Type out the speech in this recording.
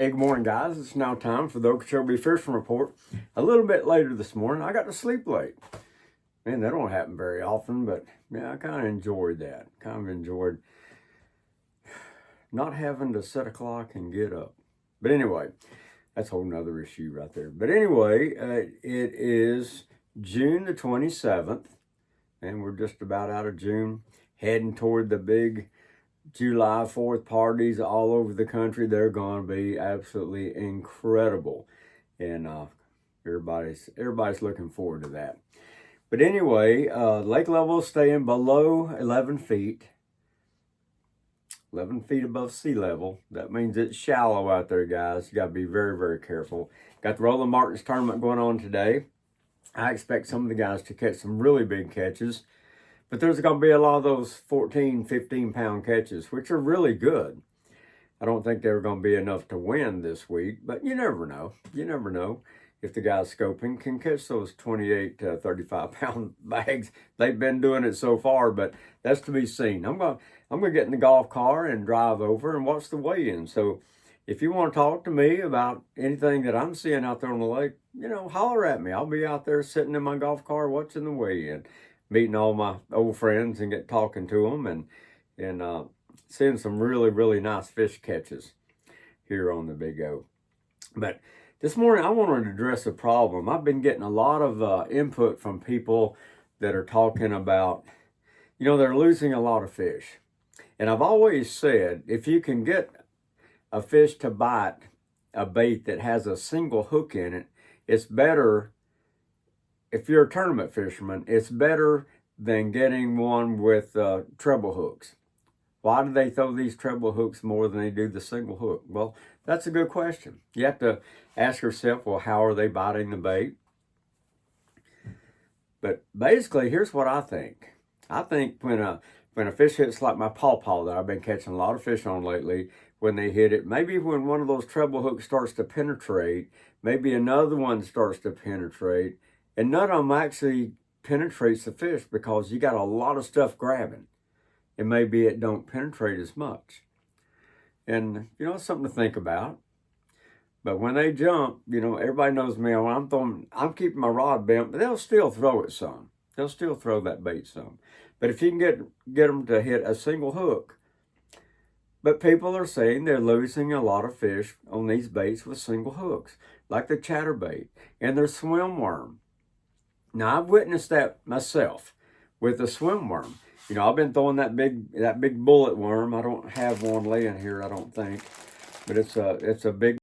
Hey, good morning, guys. It's now time for the Okeechobee Fishing Report. A little bit later this morning, I got to sleep late. Man, that don't happen very often, but yeah, I kind of enjoyed that. Kind of enjoyed not having to set a clock and get up. But anyway, that's a whole nother issue right there. But anyway, it is June the 27th, and we're just about out of June, heading toward the big July 4th parties all over the country. They're going to be absolutely incredible. And everybody's looking forward to that. But anyway, lake level is staying below 11 feet. 11 feet above sea level. That means it's shallow out there, guys. You got to be very, very careful. Got the Roland Martins tournament going on today. I expect some of the guys to catch some really big catches. But there's going to be a lot of those 14, 15-pound catches, which are really good. I don't think they're going to be enough to win this week, but you never know. You never know if the guys scoping can catch those 28 to 35-pound bags. They've been doing it so far, but that's to be seen. I'm going to get in the golf car and drive over and watch the weigh-in. So if you want to talk to me about anything that I'm seeing out there on the lake, holler at me. I'll be out there sitting in my golf car watching the weigh-in, meeting all my old friends and get talking to them and seeing some really, really nice fish catches here on the BigO. But this morning I wanted to address a problem. I've been getting a lot of input from people that are talking about, they're losing a lot of fish. And I've always said, if you can get a fish to bite a bait that has a single hook in it, it's better. If you're a tournament fisherman, it's better than getting one with treble hooks. Why do they throw these treble hooks more than they do the single hook? Well, that's a good question. You have to ask yourself, well, how are they biting the bait? But basically, here's what I think. I think when a fish hits like my pawpaw that I've been catching a lot of fish on lately, when they hit it, maybe when one of those treble hooks starts to penetrate, maybe another one starts to penetrate, and none of them actually penetrates the fish because you got a lot of stuff grabbing. And maybe it don't penetrate as much. And, it's something to think about. But when they jump, everybody knows me. When I'm keeping my rod bent, but they'll still throw it some. They'll still throw that bait some. But if you can get them to hit a single hook. But people are saying they're losing a lot of fish on these baits with single hooks, like the chatterbait and their swim worm. Now, I've witnessed that myself with the swim worm. I've been throwing that big bullet worm. I don't have one laying here, I don't think, but it's a big